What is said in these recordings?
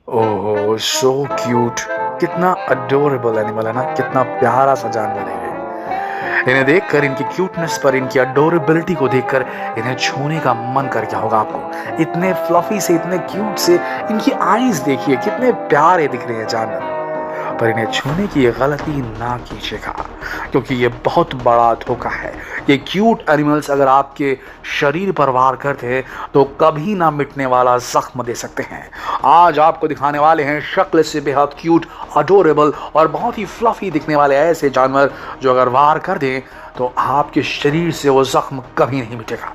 ओहो so cute. कितना adorable animal है ना, कितना प्यारा सा जानवर है ये। इन्हें देखकर, इनकी क्यूटनेस पर, इनकी अडोरेबिलिटी को देखकर इन्हें छूने का मन कर गया होगा आपको। इतने फ्लफी से, इतने क्यूट से, इनकी आईज देखिए कितने प्यारे दिख रहे हैं जानवर। पर इन्हें छूने की ये गलती ना कीजिएगा, क्योंकि ये बहुत बड़ा धोखा है। ये क्यूट एनिमल्स अगर आपके शरीर पर वार करते हैं तो कभी ना मिटने वाला जख्म दे सकते हैं। आज आपको दिखाने वाले हैं शक्ल से बेहद क्यूट, अडोरेबल और बहुत ही फ्लफी दिखने वाले ऐसे जानवर जो अगर वार कर दें तो आपके शरीर से वो जख्म कभी नहीं मिटेगा।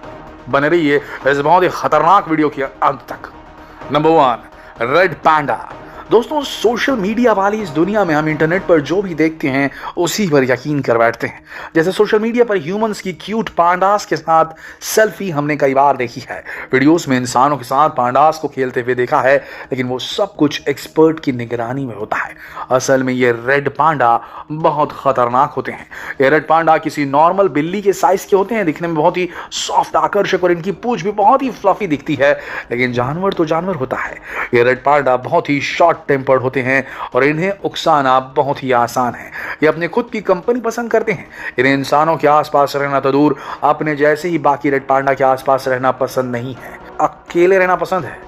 बने रहिए इस बहुत ही खतरनाक वीडियो के अंत तक। Number 1, red panda. दोस्तों, सोशल मीडिया वाली इस दुनिया में हम इंटरनेट पर जो भी देखते हैं उसी पर यकीन कर बैठते हैं। जैसे सोशल मीडिया पर ह्यूमंस की क्यूट पांडास के साथ सेल्फी हमने कई बार देखी है। वीडियोस में इंसानों के साथ पांडास को खेलते हुए देखा है, लेकिन वो सब कुछ एक्सपर्ट की निगरानी में होता है। असल में ये रेड पांडा बहुत खतरनाक होते हैं। ये रेड पांडा किसी नॉर्मल बिल्ली के साइज के होते हैं, दिखने में बहुत ही सॉफ्ट, आकर्षक और इनकी पूंछ भी बहुत ही फ्लफी दिखती है, लेकिन जानवर तो जानवर होता है। ये रेड पांडा बहुत ही शॉर्ट टेम्पर्ड होते हैं और इन्हें उकसाना बहुत ही आसान है। ये अपने खुद की कंपनी पसंद करते हैं। इन्हें इंसानों के आसपास रहना तो दूर, अपने जैसे ही बाकी रेड पांडा के आसपास रहना पसंद नहीं है। अकेले रहना पसंद है।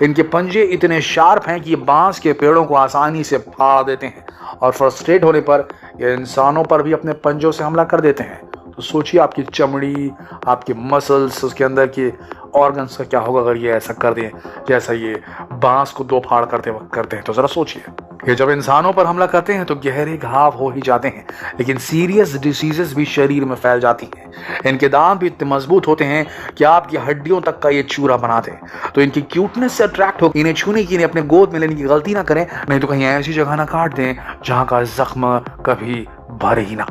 इनके पंजे इतने शार्प हैं कि ये बांस के पेड़ों को आसानी से फाड़ देते हैं और फ्रस्ट्रेट होने पर ये इंसानों पर भी अपने पंजों से हमला कर देते हैं। तो सोचिए आपकी चमड़ी, आपके मसल्स, उसके अंदर के ऑर्गन्स का क्या होगा अगर ये ऐसा कर दें जैसा ये बांस को दो फाड़ करते वक्त करते हैं। तो जरा सोचिए, ये जब इंसानों पर हमला करते हैं तो गहरे घाव हो ही जाते हैं, लेकिन सीरियस डिसीजेस भी शरीर में फैल जाती हैं। इनके दांत भी इतने मजबूत होते हैं कि आपकी हड्डियों तक का ये चूरा बना दें। तो इनकी क्यूटनेस से अट्रैक्ट होकर इन्हें छूने की, इन्हें अपने गोद में लेने की गलती ना करें, नहीं तो कहीं ऐसी जगह ना काट दें जहां का जख्म कभी भरे ही ना।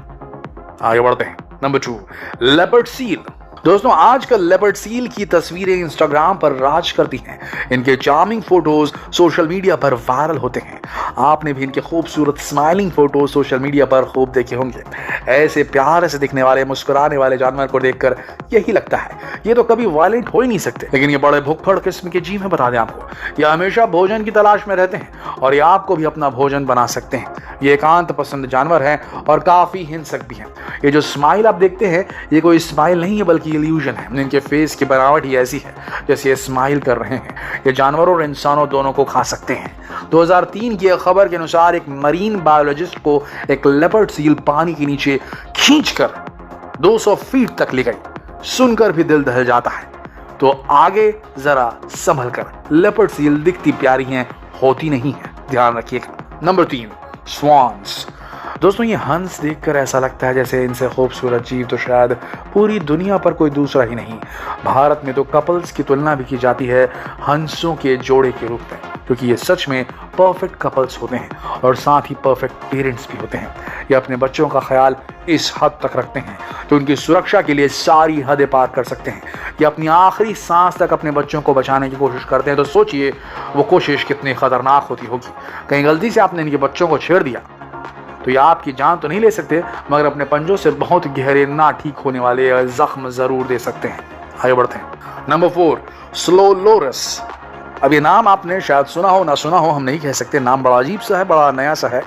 आगे बढ़ते हैं। Number 2, leopard seal. दोस्तों, आजकल लेपर्ड सील की तस्वीरें इंस्टाग्राम पर राज करती हैं। इनके चार्मिंग फोटोज सोशल मीडिया पर वायरल होते हैं। आपने भी इनके खूबसूरत स्माइलिंग फोटोज सोशल मीडिया पर खूब देखे होंगे। ऐसे प्यारे से दिखने वाले, मुस्कुराने वाले जानवर को देखकर यही लगता है ये तो कभी वायलेंट हो ही नहीं सकते, लेकिन ये बड़े भुक्खड़ किस्म के जीव हैं। बता दें आपको, ये हमेशा भोजन की तलाश में रहते हैं और ये आपको भी अपना भोजन बना सकते हैं। ये एकांत पसंद जानवर हैं और काफी हिंसक भी हैं। ये जो स्माइल आप देखते हैं, ये कोई स्माइल नहीं है बल्कि इल्यूजन है। इनके फेस की बनावट ही ऐसी है जैसे ये स्माइल कर रहे हैं। ये जानवरों और इंसानों दोनों को खा सकते हैं। 2003 की एक खबर के अनुसार एक मरीन बायोलॉजिस्ट को एक लेपर्ड सील पानी के नीचे खींचकर 200 फीट तक ले गई। सुनकर भी दिल दहल जाता है। तो आगे जरा संभल कर, लेपर्ड सील दिखती प्यारी हैं, होती नहीं है, ध्यान रखिएगा। Number 3, swans. दोस्तों, ये हंस देखकर ऐसा लगता है जैसे इनसे खूबसूरत जीव तो शायद पूरी दुनिया पर कोई दूसरा ही नहीं। भारत में तो कपल्स की तुलना भी की जाती है हंसों के जोड़े के रूप में, क्योंकि ये सच में परफेक्ट कपल्स होते हैं और साथ ही परफेक्ट पेरेंट्स भी होते हैं। ये अपने बच्चों का ख्याल इस हद तक रखते हैं तो उनकी सुरक्षा के लिए सारी हदें पार कर सकते हैं। ये अपनी आखिरी सांस तक अपने बच्चों को बचाने की कोशिश करते हैं। तो सोचिए वो कोशिश कितनी खतरनाक होती होगी। कहीं गलती से आपने इनके बच्चों को छेड़ दिया तो ये आपकी जान तो नहीं ले सकते, मगर अपने पंजों से बहुत गहरे, ना ठीक होने वाले जख्म जरूर दे सकते हैं। आगे बढ़ते हैं। Number 4, slow Lord's. अब ये नाम आपने शायद सुना हो ना सुना हो, हम नहीं कह सकते। नाम बड़ा अजीब सा है, बड़ा नया सा है।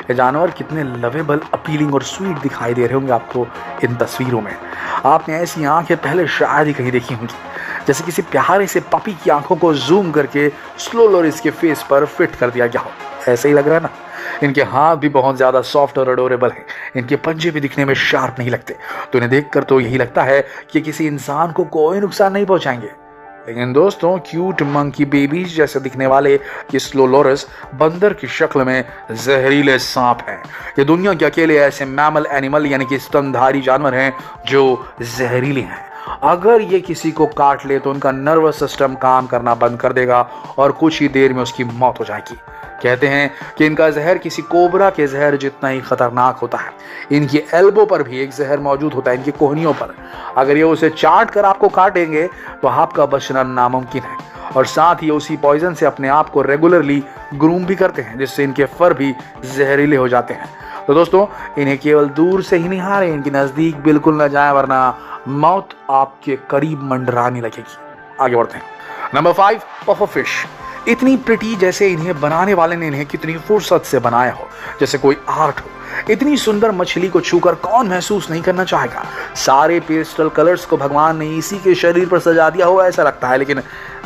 ये जानवर कितने लवेबल, अपीलिंग और स्वीट दिखाई दे रहे होंगे आपको इन तस्वीरों में। आपने ऐसी आंखें पहले शायद ही कहीं देखी होंगी, जैसे किसी प्यारे से पपी की आंखों को जूम करके स्लो लोरिस के फेस पर फिट कर दिया गया हो। ऐसे ही लग रहा है ना। इनके हाथ भी बहुत ज्यादा सॉफ्ट और अडोरेबल हैं। इनके पंजे भी दिखने में शार्प नहीं लगते, तो इन्हें देखकर तो यही लगता है कि किसी इंसान को कोई नुकसान नहीं पहुंचाएंगे। लेकिन दोस्तों, क्यूट मंकी बेबीज जैसे दिखने वाले ये स्लो लोरस बंदर की शक्ल में जहरीले सांप हैं। ये दुनिया के अकेले ऐसे मैमल एनिमल यानी कि स्तनधारी जानवर हैं जो जहरीले हैं। अगर ये किसी को काट ले तो उनका नर्वस सिस्टम काम करना बंद कर देगा और कुछ ही देर में उसकी मौत हो जाएगी। कहते हैं कि इनका जहर किसी कोबरा के जहर जितना ही खतरनाक होता है। इनकी एल्बो पर भी एक जहर मौजूद होता है, इनकी कोहनियों पर। अगर ये उसे चाट कर आपको काटेंगे तो आपका बचना नामुमकिन है। और साथ ही उसी पॉइजन से अपने आप को रेगुलरली ग्रूम भी करते हैं, जिससे इनके फर भी जहरीले हो जाते हैं। तो दोस्तों, इन्हें केवल दूर से ही निहारें, इनके नजदीक बिल्कुल न जाएं, वरना मौत आपके करीब मंडराने लगेगी। आगे बढ़ते हैं। Number 5, pufferfish. इतनी प्रिटी जैसे इन्हें बनाने वाले ने इन्हें कितनी फुर्सत से बनाया हो, जैसे कोई आर्ट हो। इतनी सुंदर मछली को छूकर कौन महसूस नहीं करना चाहेगा। सारे पेस्टल कलर्स को भगवान ने इसी के शरीर पर सजा दिया हुआ ऐसा लगता है। लेकिन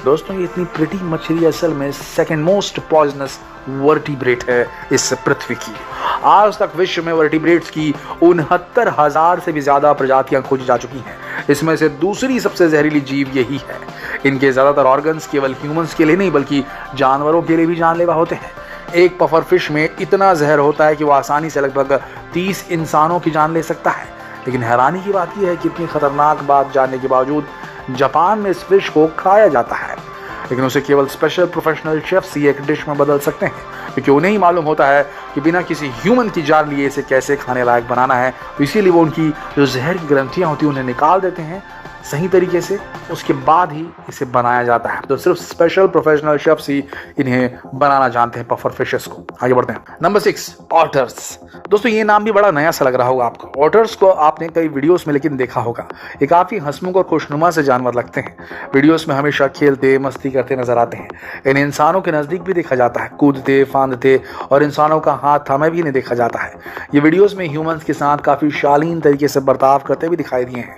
दोस्तों ये इतनी प्रिटी मछली असल में सेकंड मोस्ट पॉइजनस वर्टिब्रेट है इस पृथ्वी की। आज तक विश्व में वर्टिब्रेट्स की 69,000 से भी ज्यादा प्रजातियां खोजी जा चुकी हैं। इसमें से दूसरी सबसे जहरीली जीव यही है। इनके ज्यादातर ऑर्गन्स केवल ह्यूमंस के लिए नहीं बल्कि जानवरों के लिए भी जानलेवा होते हैं। एक पफर फिश में इतना जहर होता है कि वो आसानी से लगभग 30 इंसानों की जान ले सकता है। लेकिन हैरानी की बात यह है कि इतनी खतरनाक बात जानने के बावजूद जापान में इस फिश को खाया जाता है। लेकिन उसे केवल स्पेशल प्रोफेशनल शेफ्स ही एक डिश में बदल सकते हैं, क्योंकि उन्हें ही मालूम होता है कि बिना किसी ह्यूमन की जान लिए इसे कैसे खाने लायक बनाना है। तो इसीलिए वो उनकी जो जहर की ग्रंथियां होती हैं उन्हें निकाल देते हैं सही तरीके से, उसके बाद ही इसे बनाया जाता है। तो सिर्फ स्पेशल प्रोफेशनल शेफ्स ही इन्हें बनाना जानते हैं पफर फिशेस को। आगे बढ़ते हैं। Number 6, otters. दोस्तों ये नाम भी बड़ा नया सा लग रहा होगा आपको। ऑटर्स को आपने कई वीडियोस में लेकिन देखा होगा। ये काफी हंसमुख और खुशनुमा से जानवर लगते हैं। वीडियोस में हमेशा खेलते मस्ती करते नजर आते हैं। इन्हें इंसानों के नजदीक भी देखा जाता है, कूदते फांदते और इंसानों का हाथ थामे भी इन्हें देखा जाता है। ये वीडियोस में ह्यूमंस के साथ काफी शालीन तरीके से बर्ताव करते भी दिखाई दिए हैं।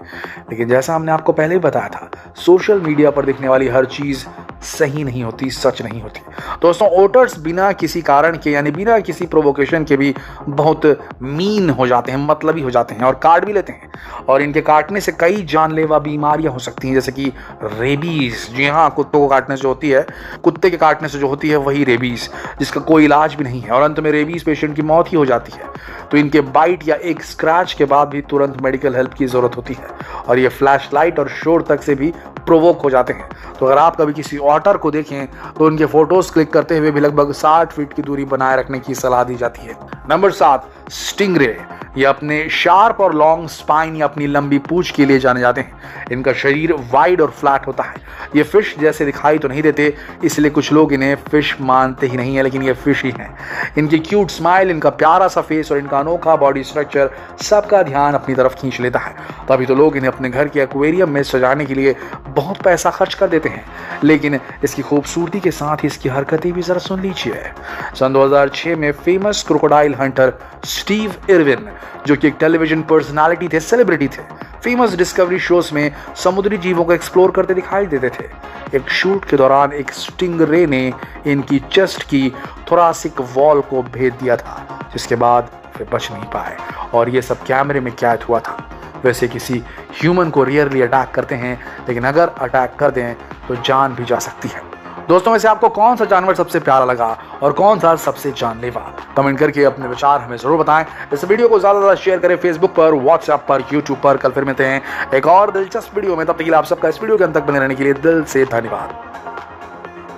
लेकिन जैसा हमने आपको पहले ही बताया था, सोशल मीडिया पर दिखने वाली हर चीज सही नहीं होती, सच नहीं होती। दोस्तों ओटर्स बिना किसी कारण के यानी बिना किसी प्रोवोकेशन के भी बहुत मीन हो जाते हैं, मतलबी हो जाते हैं और काट भी लेते हैं। और इनके काटने से कई जानलेवा बीमारियां हो सकती हैं, जैसे कि रेबीज। जी हाँ, कुत्तों को काटने से होती है, कुत्ते के काटने से जो होती है वही रेबीज, जिसका कोई इलाज भी नहीं है और अंत में रेबीज पेशेंट की मौत ही हो जाती है। तो इनके बाइट या एक स्क्रैच के बाद भी तुरंत मेडिकल हेल्प की जरूरत होती है और ये फ्लैश लाइट और शोर तक से भी प्रोवोक हो जाते हैं। तो अगर आप कभी किसी ऑटर को देखें तो उनके फोटोज क्लिक करते हुए भी लगभग 60 फीट की दूरी बनाए रखने की सलाह दी जाती है। Number 7, stingray. ये अपने शार्प और लॉन्ग स्पाइन या अपनी लंबी पूंछ के लिए जाने जाते हैं। इनका शरीर वाइड और फ्लैट होता है। ये फिश जैसे दिखाई तो नहीं देते, इसलिए कुछ लोग इन्हें फिश मानते ही नहीं है, लेकिन ये फिश ही हैं। इनकी क्यूट स्माइल, इनका प्यारा सा फेस और इनका अनोखा बॉडी स्ट्रक्चर सबका ध्यान अपनी तरफ खींच लेता है। तभी तो लोग इन्हें अपने घर के एक्वेरियम में सजाने के लिए बहुत पैसा खर्च कर देते हैं। लेकिन इसकी खूबसूरती के साथ ही इसकी हरकतें भी जरा सुन लीजिए। सन 2006 में famous crocodile Hunter Steve Irwin, जो कि एक टेलीविजन पर्सनालिटी थे, सेलिब्रिटी थे, फेमस डिस्कवरी शोज में समुद्री जीवों को एक्सप्लोर करते दिखाई देते थे। एक शूट के दौरान एक स्टिंगरे ने इनकी चेस्ट की थोरासिक वॉल को भेद दिया था, जिसके बाद वे बच नहीं पाए और ये सब कैमरे में कैद हुआ था। वैसे किसी ह्यूमन को रियरली अटैक करते हैं, लेकिन अगर अटैक कर दें तो जान भी जा सकती है। दोस्तों वैसे आपको कौन सा जानवर सबसे प्यारा लगा और कौन सा सबसे जानलेवा? कमेंट करके अपने विचार हमें जरूर बताएं। इस वीडियो को ज्यादा शेयर करें फेसबुक पर, व्हाट्सएप पर, यूट्यूब पर। कल फिर मिलते हैं एक और दिलचस्प वीडियो में। तब तक के लिए आप सबका इस वीडियो के अंत तक बने रहने के लिए दिल से धन्यवाद।